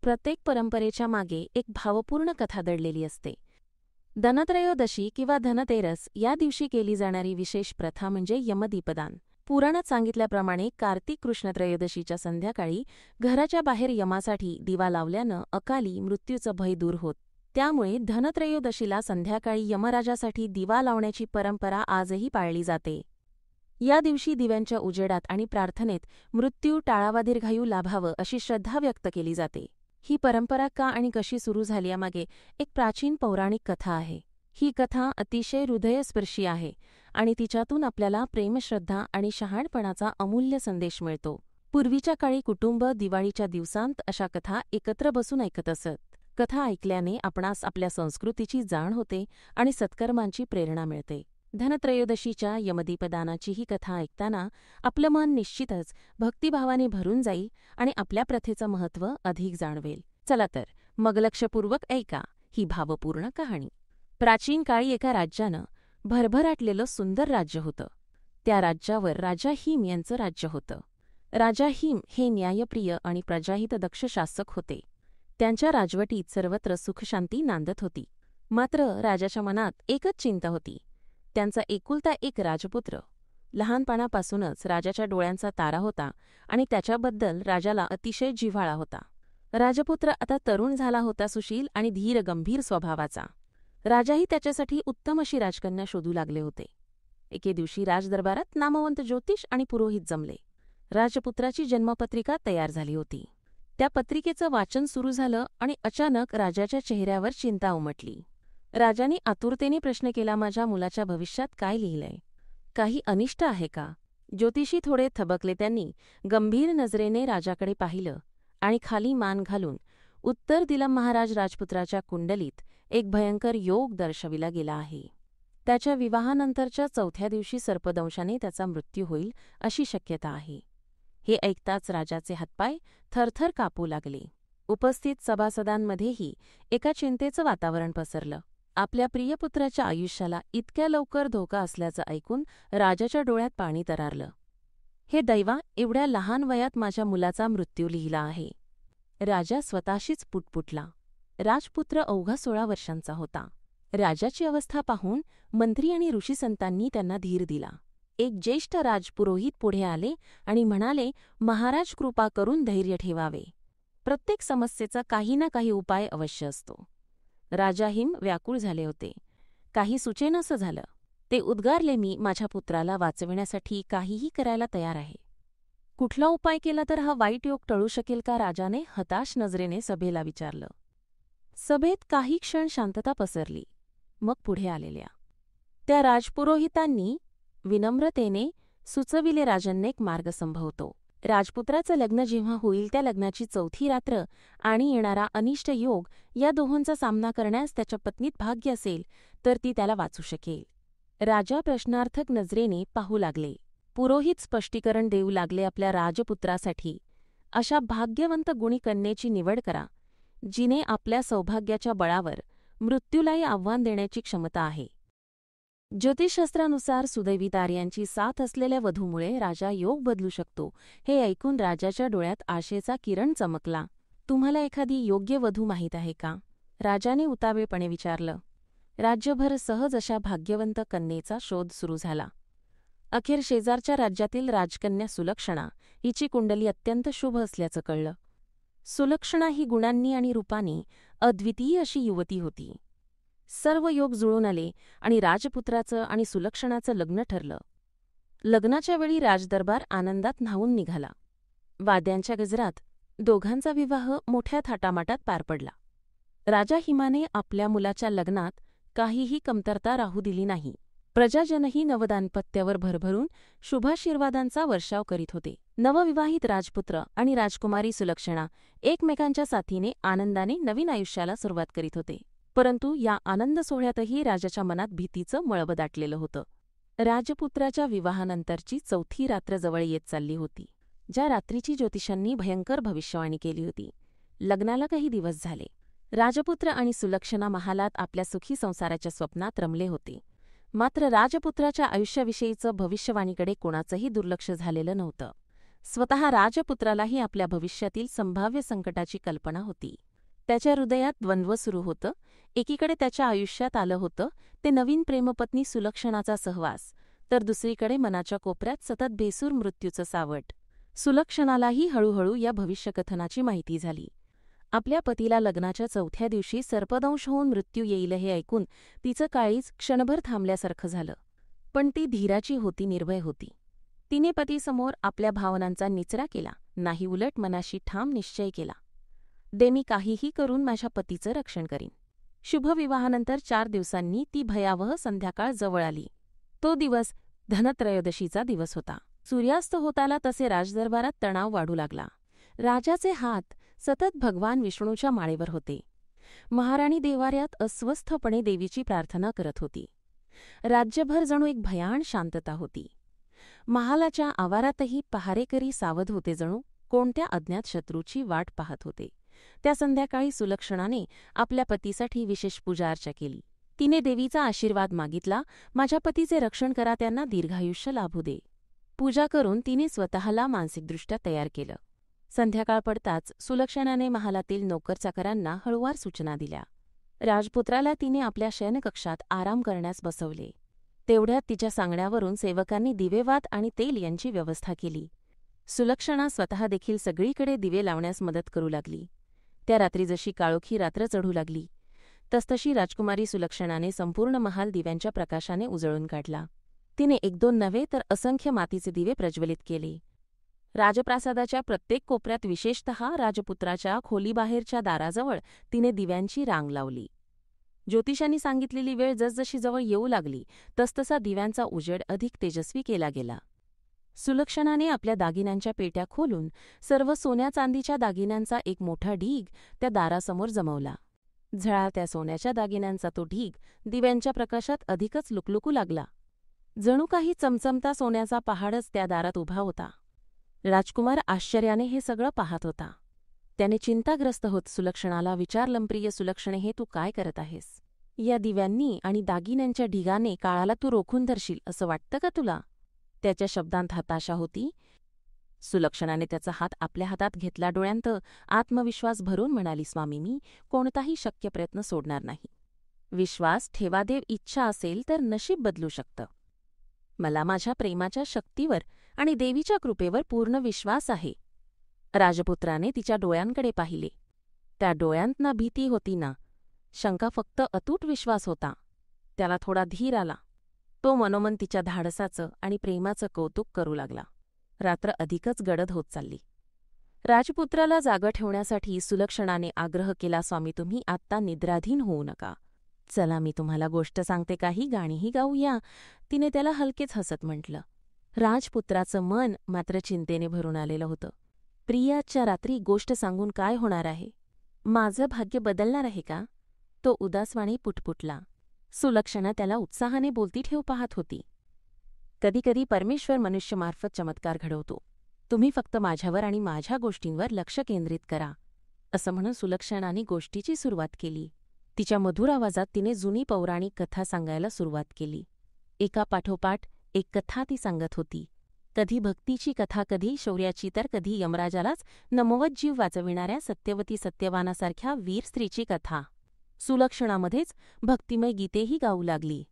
प्रत्येक परंपरेच्या मागे एक भावपूर्ण कथा दडलेली असते. धनत्रयोदशी किंवा धनतेरस या दिवशी केली जाणारी विशेष प्रथा म्हणजे यमदीपदान. पुराणात सांगितल्याप्रमाणे कार्तिक कृष्ण त्रयोदशीच्या संध्याकाळी घराच्या बाहेर यमासाठी दिवा लावल्यानं अकाली मृत्यूचं भय दूर होत. त्यामुळे धनत्रयोदशीला संध्याकाळी यमराजासाठी दिवा लावण्याची परंपरा आजही पाळली जाते. या दिवशी दिव्यांच्या उजेडात आणि प्रार्थनेत मृत्यू टाळावा, दीर्घायू लाभावं अशी श्रद्धा व्यक्त केली जाते. ही परंपरा का आणि कशी सुरू झाली यामागे एक प्राचीन पौराणिक कथा आहे. ही कथा अतिशय हृदयस्पर्शी आहे आणि तिच्यातून आपल्याला प्रेमश्रद्धा आणि शहाणपणाचा अमूल्य संदेश मिळतो. पूर्वीच्या काळी कुटुंब दिवाळीच्या दिवसांत अशा कथा एकत्र बसून ऐकत असत. कथा ऐकल्याने आपणास आपल्या संस्कृतीची जाण होते आणि सत्कर्मांची प्रेरणा मिळते. धनत्रयोदशीच्या यमदीपदानाची ही कथा ऐकताना आपलं मन निश्चितच भक्तिभावाने भरून जाईल आणि आपल्या प्रथेचं महत्त्व अधिक जाणवेल. चला तर मग लक्षपूर्वक ऐका ही भावपूर्ण कहाणी. प्राचीन काळी एका राज्यानं भरभराटलेलं सुंदर राज्य होतं. त्या राज्यावर राजा हिम यांचं राज्य होतं. राजा हिम हे न्यायप्रिय आणि प्रजाहितदक्ष शासक होते. त्यांच्या राजवटीत सर्वत्र सुखशांती नांदत होती. मात्र राजाच्या मनात एकच चिंता होती. त्यांचा एकुलता एक राजपुत्र लहानपणापासूनच राजाच्या डोळ्यांचा तारा होता आणि त्याच्याबद्दल राजाला अतिशय जिव्हाळा होता. राजपुत्र आता तरुण झाला होता, सुशील आणि धीर गंभीर स्वभावाचा. राजाही त्याच्यासाठी उत्तम अशी राजकन्या शोधू लागले होते. एके दिवशी राजदरबारात नामवंत ज्योतिष आणि पुरोहित जमले. राजपुत्राची जन्मपत्रिका तयार झाली होती. त्या पत्रिकेचं वाचन सुरू झालं आणि अचानक राजाच्या चेहऱ्यावर चिंता उमटली. राजाने आतुरतेने प्रश्न केला, माझ्या मुलाच्या भविष्यात काय लिहिलंय? काही अनिष्ट आहे का? ज्योतिषी थोडे थबकले. त्यांनी गंभीर नजरेने राजाकडे पाहिलं आणि खाली मान घालून उत्तर दिलं, महाराज, राजपुत्राच्या कुंडलीत एक भयंकर योग दर्शविला गेला आहे. त्याच्या विवाहानंतरच्या 4थ्या दिवशी सर्पदंशाने त्याचा मृत्यू होईल अशी शक्यता आहे. हे ऐकताच राजाचे हातपाय थरथर कापू लागले. उपस्थित सभासदांमध्येही एका चिंतेचं वातावरण पसरलं. आपल्या प्रियपुत्राच्या आयुष्याला इतक्या लवकर धोका असल्याचं ऐकून राजाच्या डोळ्यात पाणी तरारलं. हे दैवा, एवढ्या लहान वयात माझ्या मुलाचा मृत्यू लिहिला आहे. राजा स्वतःशीच पुटपुटला. राजपुत्र अवघा 16 वर्षांचा होता. राजाची अवस्था पाहून मंत्री आणि ऋषीसंतांनी त्यांना धीर दिला. एक ज्येष्ठ राजपुरोहित पुढे आले आणि म्हणाले, महाराज, कृपा करून धैर्य ठेवावे. प्रत्येक समस्येचा काही ना काही उपाय अवश्य असतो. राजा हिम व्याकुळ झाले होते. काही सुचेनासं झालं. ते उद्गारले, मी माझ्या पुत्राला वाचविण्यासाठी काहीही करायला तयार आहे. कुठला उपाय केला तर हा वाईट योग टळू शकेल का? राजाने हताश नजरेने सभेला विचारलं. सभेत काही क्षण शांतता पसरली. मग पुढे आलेल्या त्या राजपुरोहितांनी विनम्रतेने सुचविले, राजन्य एक मार्ग संभवतो. राजपुत्राचं लग्न जेव्हा होईल त्या लग्नाची 4थी रात्र आणि येणारा अनिष्ट योग या दोहोंचा सामना करण्यास त्याच्या पत्नीत भाग्य असेल तर ती त्याला वाचू शकेल. राजा प्रश्नार्थक नजरेने पाहू लागले. पुरोहित स्पष्टीकरण देऊ लागले, आपल्या राजपुत्रासाठी अशा भाग्यवंत गुणी कन्येची निवड करा जिने आपल्या सौभाग्याच्या बळावर मृत्यूलाही आव्हान देण्याची क्षमता आहे. ज्योतिषशास्त्रानुसार सुदैवी ताऱ्यांची साथ असलेल्या वधूमुळे राजा योग बदलू शकतो. हे ऐकून राजाच्या डोळ्यात आशेचा किरण चमकला. तुम्हाला एखादी योग्य वधू माहीत आहे का? राजाने उतावीळपणे विचारलं. राज्यभर सहज अशा भाग्यवंत कन्येचा शोध सुरू झाला. अखेर शेजारच्या राज्यातील राजकन्या सुलक्षणा हिची कुंडली अत्यंत शुभ असल्याचं कळलं. सुलक्षणा ही गुणांनी आणि रूपाने अद्वितीय अशी युवती होती. सर्व योग जुळून आले आणि राजपुत्राचं आणि सुलक्षणाचं लग्न ठरलं. लग्नाच्या वेळी राजदरबार आनंदात न्हावून निघाला. वाद्यांच्या गजरात दोघांचा विवाह मोठ्या थाटामाटात पार पडला. राजा हिमाने आपल्या मुलाच्या लग्नात काहीही कमतरता राहू दिली नाही. प्रजाजनही नवदाम्पत्यावर भरभरून शुभाशीर्वादांचा वर्षाव करीत होते. नवविवाहित राजपुत्र आणि राजकुमारी सुलक्षणा एकमेकांच्या साथीने आनंदाने नवीन आयुष्याला सुरुवात करीत होते. परंतु या आनंद सोहळ्यातही राजाच्या मनात भीतीचं मळभ दाटलेलं होतं. राजपुत्राच्या विवाहानंतरची 4थी रात्र जवळ येत चालली होती, ज्या रात्रीची ज्योतिषांनी भयंकर भविष्यवाणी केली होती. लग्नाला काही दिवस झाले. राजपुत्र आणि सुलक्षणा महालात आपल्या सुखी संसाराच्या स्वप्नात रमले होते. मात्र राजपुत्राच्या आयुष्याविषयीचं भविष्यवाणीकडे कोणाचंही दुर्लक्ष झालेलं नव्हतं. स्वतः राजपुत्रालाही आपल्या भविष्यातील संभाव्य संकटाची कल्पना होती. त्याच्या हृदयात द्वंद्व सुरू होतं. एकीकडे त्याच्या आयुष्यात आलं होतं ते नवीन प्रेमपत्नी सुलक्षणाचा सहवास, तर दुसरीकडे मनाच्या कोपऱ्यात सतत बेसूर मृत्यूचं सावट. सुलक्षणालाही हळूहळू या भविष्यकथनाची माहिती झाली. आपल्या पतीला लग्नाच्या 4थ्या दिवशी सर्पदंश होऊन मृत्यू येईल हे ऐकून तिचं काळीज क्षणभर थांबल्यासारखं झालं. पण ती धीराची होती, निर्भय होती. तिने पतीसमोर आपल्या भावनांचा निचरा केला नाही, उलट मनाशी ठाम निश्चय केला, मी काहीही करून माझ्या पतीचं रक्षण करीन. शुभविवाहानंतर 4 दिवसांनी ती भयावह संध्याकाळ जवळ आली. तो दिवस धनत्रयोदशीचा दिवस होता. सूर्यास्त होत आला तसे राजदरबारात तणाव वाढू लागला. राजाचे हात सतत भगवान विष्णूच्या माळेवर होते. महाराणी देवाऱ्यात अस्वस्थपणे देवीची प्रार्थना करत होती. राज्यभर जणू एक भयाण शांतता होती. महालाच्या आवारातही पहारेकरी सावध होते, जणू कोणत्या अज्ञात शत्रूची वाट पाहत होते. त्या संध्याकाळी सुलक्षणाने आपल्या पतीसाठी विशेष पूजार्चा केली. तिने देवीचा आशीर्वाद मागितला, माझ्या पतीचे रक्षण करा, त्यांना दीर्घायुष्य लाभू दे. पूजा करून तिने स्वतःला मानसिकदृष्ट्या तयार केलं. संध्याकाळ पडताच सुलक्षणाने महालातील नोकरचाकरांना हळुवार सूचना दिल्या. राजपुत्राला तिने आपल्या शयनकक्षात आराम करण्यास बसवले. तेवढ्यात तिच्या सांगण्यावरून सेवकांनी दिवेवात आणि तेल यांची व्यवस्था केली. सुलक्षणा स्वतः देखील सगळीकडे दिवे लावण्यास मदत करू लागली. त्या रात्री जशी काळोखी रात्र चढू लागली तसतशी राजकुमारी सुलक्षणाने संपूर्ण महाल दिव्यांच्या प्रकाशाने उजळून काढला. तिने 1-2 नव्हे तर असंख्य मातीचे दिवे प्रज्वलित केले. राजप्रासादाच्या प्रत्येक कोपऱ्यात, विशेषतः राजपुत्राच्या खोलीबाहेरच्या दाराजवळ तिने दिव्यांची रांग लावली. ज्योतिषांनी सांगितलेली वेळ जसजशी जवळ येऊ लागली तसतसा दिव्यांचा उजेड अधिक तेजस्वी केला गेला. सुलक्षणाने आपल्या दागिन्यांच्या पेट्या खोलून सर्व सोन्या चांदीच्या दागिन्यांचा एक मोठा ढीग त्या दारासमोर जमवला. झळाळत्या सोन्याच्या दागिन्यांचा तो ढीग दिव्यांच्या प्रकाशात अधिकच लुकलुकू लागला. जणू काही चमचमता सोन्याचा पहाडच त्या दारात उभा होता. राजकुमार आश्चर्याने हे सगळं पाहत होता. त्याने चिंताग्रस्त होत सुलक्षणाला विचारलं, प्रिय सुलक्षणे, हे तू काय करत आहेस? या दिव्यांनी आणि दागिन्यांच्या ढिगाने काळाला तू रोखून धरशील असं वाटतं का तुला? त्याच्या शब्दांत हताशा होती. सुलक्षणाने त्याचा हात आपल्या हातात घेतला. डोळ्यांत आत्मविश्वास भरून म्हणाली, स्वामी, मी कोणताही शक्य प्रयत्न सोडणार नाही. विश्वास ठेवा, देव इच्छा असेल तर नशीब बदलू शकतं. मला माझ्या प्रेमाच्या शक्तीवर आणि देवीच्या कृपेवर पूर्ण विश्वास आहे. राजपुत्राने तिच्या डोळ्यांकडे पाहिले. त्या डोळ्यांत ना भीती होती ना शंका, फक्त अतूट विश्वास होता. त्याला थोडा धीर आला. तो मनोमन तिच्या धाडसाचं आणि प्रेमाचं कौतुक करू लागला. रात्र अधिकच गडद होत चालली. राजपुत्राला जागं ठेवण्यासाठी सुलक्षणाने आग्रह केला, स्वामी, तुम्ही आत्ता निद्राधीन होऊ नका. चला, मी तुम्हाला गोष्ट सांगते, काही गाणीही गाऊया. तिने त्याला हलकेच हसत म्हटलं. राजपुत्राचं मन मात्र चिंतेने भरून आलेलं होतं. प्रियाच्या रात्री गोष्ट सांगून काय होणार आहे? माझं भाग्य बदलणार आहे का? तो उदासवाणी पुटपुटला. सुलक्षणा त्याला उत्साहाने बोलती ठेव पाहत होती. कधीकधी परमेश्वर मनुष्यमार्फत चमत्कार घडवतो. तुम्ही फक्त माझ्यावर आणि माझ्या गोष्टींवर लक्ष केंद्रित करा, असं म्हणून सुलक्षणाने गोष्टीची सुरुवात केली. तिच्या मधुर आवाजात तिने जुनी पौराणिक कथा सांगायला सुरुवात केली. एका पाठोपाठ एक कथा ती सांगत होती. कधी भक्तीची कथा, कधी शौर्याची, तर कधी यमराजालाच नमवत जीव वाचविणाऱ्या सत्यवती सत्यवानासारख्या वीर स्त्रीची कथा. सुलक्षणामध्येच भक्तिमय गीतेही गाऊ लागली.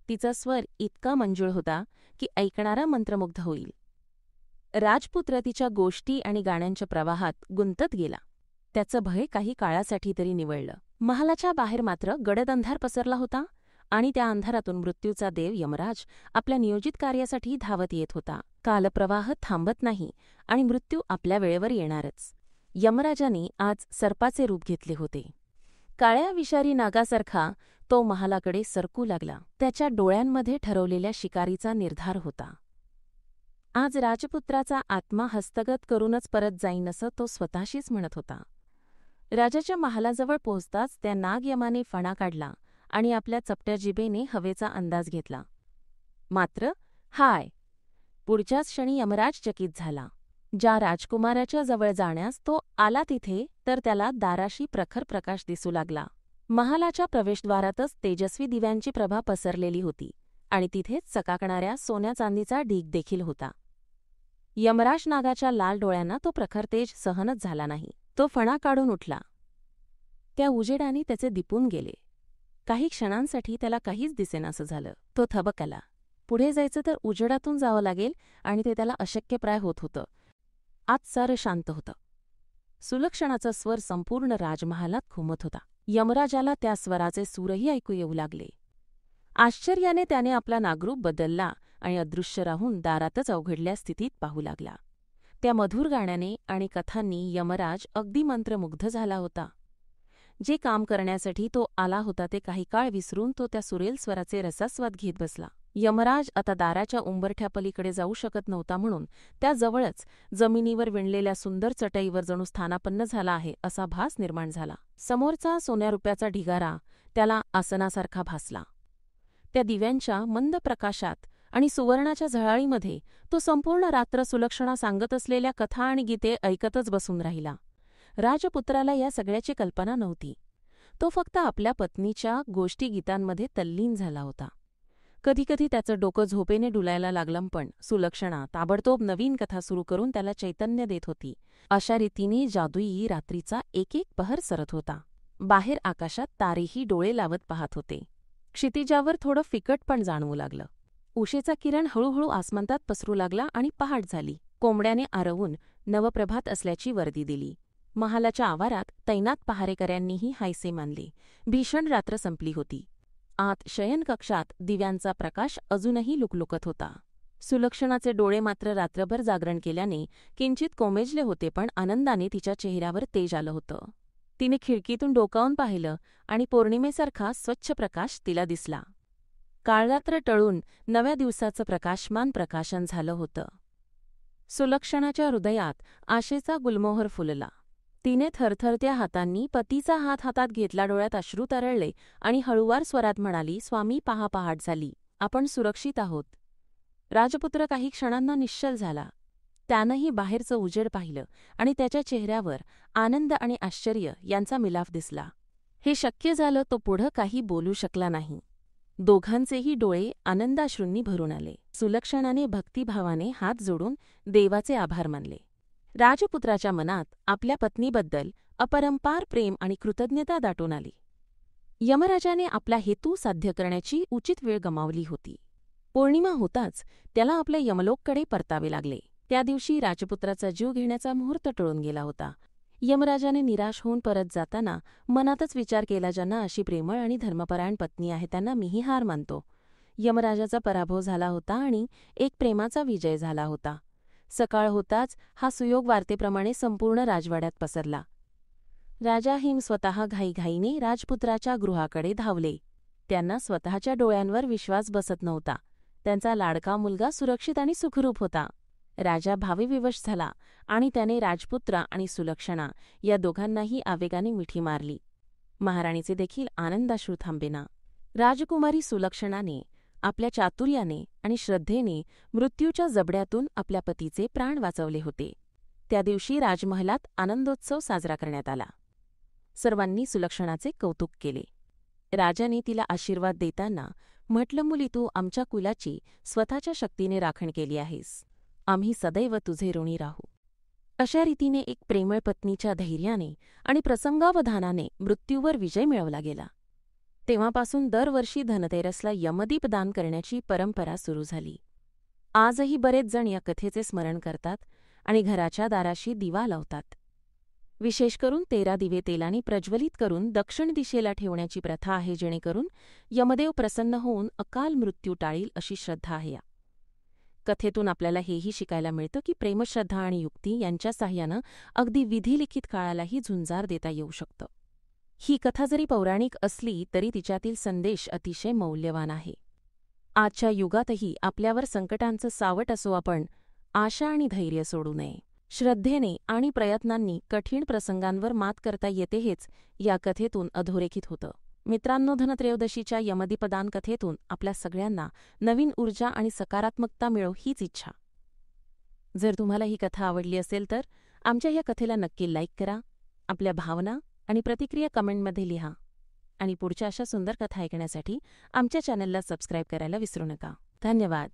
तिचा स्वर इतका मंजूळ होता की ऐकणारा मंत्रमुग्ध होईल. राजपुत्र तिच्या गोष्टी आणि गाण्यांच्या प्रवाहात गुंतत गेला. त्याचं भय काही काळासाठी तरी निवळलं. महालाच्या बाहेर मात्र गडद अंधार पसरला होता आणि त्या अंधारातून मृत्यूचा देव यमराज आपल्या नियोजित कार्यासाठी धावत येत होता. कालप्रवाह थांबत नाही आणि मृत्यू आपल्या वेळेवर येणारच. यमराजाने आज सर्पाचे रूप घेतले होते. काळ्या विषारी नागासारखा तो महालाकडे सरकू लागला. त्याच्या डोळ्यांमध्ये ठरवलेल्या शिकारीचा निर्धार होता. आज राजपुत्राचा आत्मा हस्तगत करूनच परत जाईन असं तो स्वतःशीच म्हणत होता. राजाच्या महालाजवळ पोहोचताच त्या नागयमाने फणा काढला आणि आपल्या चपट्या जिभेने हवेचा अंदाज घेतला. मात्र हाय! पुढच्याच क्षणी यमराज चकित झाला. ज्या राजकुमाराच्या जवळ जाण्यास तो आला तिथे तर त्याला दाराशी प्रखर प्रकाश दिसू लागला. महालाच्या प्रवेशद्वारातच तेजस्वी दिव्यांची प्रभा पसरलेली होती आणि तिथेच चकाकणाऱ्या सोन्या चांदीचा ढीग देखील होता. यमराज नागाच्या लाल डोळ्यांना तो प्रखर तेज सहनच झाला नाही. तो फणा काढून उठला. त्या उजेडाने त्याचे दिपून गेले. काही क्षणांसाठी त्याला काहीच दिसेनासं झालं. तो थबकला. पुढे जायचं तर उजेडातून जावं लागेल आणि ते त्याला अशक्यप्राय होत होतं. आत सारं शांत होतं. सुलक्षणाचा स्वर संपूर्ण राजमहालात घुमत होता. यमराजाला त्या स्वराचे सूरही ऐकू येऊ लागले. आश्चर्याने त्याने आपला नागरूप बदलला आणि अदृश्य राहून दारातच अवघडल्या स्थितीत पाहू लागला. त्या मधुर गाण्याने आणि कथांनी यमराज अगदी मंत्रमुग्ध झाला होता. जे काम करण्यासाठी तो आला होता ते काही काळ विसरून तो त्या सुरेल स्वराचे रसास्वाद घेत बसला. यमराज आता दाराच्या उंबरठ्यापलीकडे जाऊ शकत नव्हता म्हणून त्याजवळच जमिनीवर विणलेल्या सुंदर चटईवर जणू स्थानापन्न झाला आहे असा भास निर्माण झाला. समोरचा सोन्या रुपयाचा ढिगारा त्याला आसनासारखा भासला. त्या दिव्यांच्या मंद प्रकाशात आणि सुवर्णाच्या झळाळीमध्ये तो संपूर्ण रात्र सुलक्षणा सांगत असलेल्या कथा आणि गीते ऐकतच बसून राहिला. राजपुत्राला या सगळ्याची कल्पना नव्हती. तो फक्त आपल्या पत्नीच्या गोष्टी गीतांमध्ये तल्लीन झाला होता. कधीकधी त्याचं डोकं झोपेने डुलायला लागलं पण सुलक्षणा ताबडतोब नवीन कथा सुरू करून त्याला चैतन्य देत होती. अशा रीतीने जादुई रात्रीचा एक एक पहर सरत होता. बाहेर आकाशात तारेही डोळे लावत पाहत होते. क्षितिजावर थोडं फिकटपण जाणवू लागलं. उशेचा किरण हळूहळू आसमंतात पसरू लागला आणि पहाट झाली. कोंबड्याने आरवून नवप्रभात असल्याची वर्दी दिली. महालाच्या आवारात तैनात पहारेकऱ्यांनीही हायसे मानले. भीषण रात्र संपली होती. आत शयनकक्षात दिव्यांचा प्रकाश अजूनही लुकलुकत होता. सुलक्षणाचे डोळे मात्र रात्रभर जागरण केल्याने किंचित कोमेजले होते पण आनंदाने तिच्या चेहऱ्यावर तेज आलं होतं. तिने खिडकीतून डोकावून पाहिलं आणि पौर्णिमेसारखा स्वच्छ प्रकाश तिला दिसला. काळरात्र टळून नव्या दिवसाचं प्रकाशमान प्रकाशन झालं होतं. सुलक्षणाच्या हृदयात आशेचा गुलमोहर फुलला. तिने थरथरत्या हातांनी पतीचा हात हातात घेतला. डोळ्यात अश्रू तरळले आणि हळुवार स्वरात म्हणाली, स्वामी पहा पहाट झाली. आपण सुरक्षित आहोत. राजपुत्र काही क्षणांना निश्चल झाला. त्यानंही बाहेरचं उजेड पाहिलं आणि त्याच्या चेहऱ्यावर आनंद आणि आश्चर्य यांचा मिलाफ दिसला. हे शक्य झालं तो पुढं काही बोलू शकला नाही. दोघांचेही डोळे आनंदाश्रूंनी भरून आले. सुलक्षणाने भक्तिभावाने हात जोडून देवाचे आभार मानले. राजपुत्राच्या मनात आपल्या पत्नीबद्दल अपरंपार प्रेम आणि कृतज्ञता दाटून आली. यमराजाने आपला हेतू साध्य करण्याची उचित वेळ गमावली होती. पौर्णिमा होताच त्याला आपल्या यमलोककडे परतावे लागले. त्या दिवशी राजपुत्राचा जीव घेण्याचा मुहूर्त टळून गेला होता. यमराजाने निराश होऊन परत जाताना मनातच विचार केला, ज्यांना अशी प्रेमळ आणि धर्मपरायण पत्नी आहे त्यांना मीही हार मानतो. यमराजाचा पराभव झाला होता आणि एक प्रेमाचा विजय झाला होता. सकाळ होताच हा सुयोग वार्तेप्रमाणे संपूर्ण राजवाड्यात पसरला. राजा हिम स्वतः घाईघाईने राजपुत्राच्या गृहाकडे धावले. त्यांना स्वतःच्या डोळ्यांवर विश्वास बसत नव्हता. त्यांचा लाडका मुलगा सुरक्षित आणि सुखरूप होता. राजा भावविवश झाला आणि त्याने राजपुत्र आणि सुलक्षणा या दोघांनाही आवेगाने मिठी मारली. महाराणीचे देखील आनंदाश्रू थांबेना. राजकुमारी सुलक्षणाने आपल्या चातुर्याने आणि श्रद्धेने मृत्यूच्या जबड्यातून आपल्या पतीचे प्राण वाचवले होते. त्या दिवशी राजमहलात आनंदोत्सव साजरा करण्यात आला. सर्वांनी सुलक्षणाचे कौतुक केले. राजाने तिला आशीर्वाद देताना म्हटलं, मुली तू आमच्या कुलाची स्वतःच्या शक्तीने राखण केली आहेस. आम्ही सदैव तुझे ऋणी राहू. अशा रीतीने एक प्रेमळ पत्नीच्या धैर्याने आणि प्रसंगावधानाने मृत्यूवर विजय मिळवला गेला. तेव्हापासून दरवर्षी धनतेरसला यमदीप दान करण्याची परंपरा सुरू झाली. आजही बरेच जण या कथेचे स्मरण करतात आणि घराच्या दाराशी दिवा लावतात. विशेष करून 13 दिवे तेलाने प्रज्वलित करून दक्षिण दिशेला ठेवण्याची प्रथा आहे, जेणेकरून यमदेव प्रसन्न होऊन अकाल मृत्यू टाळील अशी श्रद्धा आहे. या कथेतून आपल्याला हेही शिकायला मिळतं की प्रेमश्रद्धा आणि युक्ती यांच्या साह्यानं अगदी विधिलिखित काळालाही झुंजार देता येऊ शकतं. ही कथा जरी पौराणिक असली तरी तिच्यातील संदेश अतिशय मौल्यवान आहे. आजच्या युगातही आपल्यावर संकटांचं सावट असो, आपण आशा आणि धैर्य सोडू नये. श्रद्धेने आणि प्रयत्नांनी कठीण प्रसंगांवर मात करता येते, हेच या कथेतून अधोरेखित होतं. मित्रांनो, धनत्रयोदशीच्या यमदीपदान कथेतून आपल्या सगळ्यांना नवीन ऊर्जा आणि सकारात्मकता मिळो हीच इच्छा. जर तुम्हाला ही कथा आवडली असेल तर आमच्या या कथेला नक्की लाईक करा. आपल्या भावना आणि प्रतिक्रिया कमेंटमध्ये लिहा आणि पुढच्या अशा सुंदर कथा ऐकण्यासाठी आमच्या चॅनलला सबस्क्राईब करायला विसरू नका. धन्यवाद.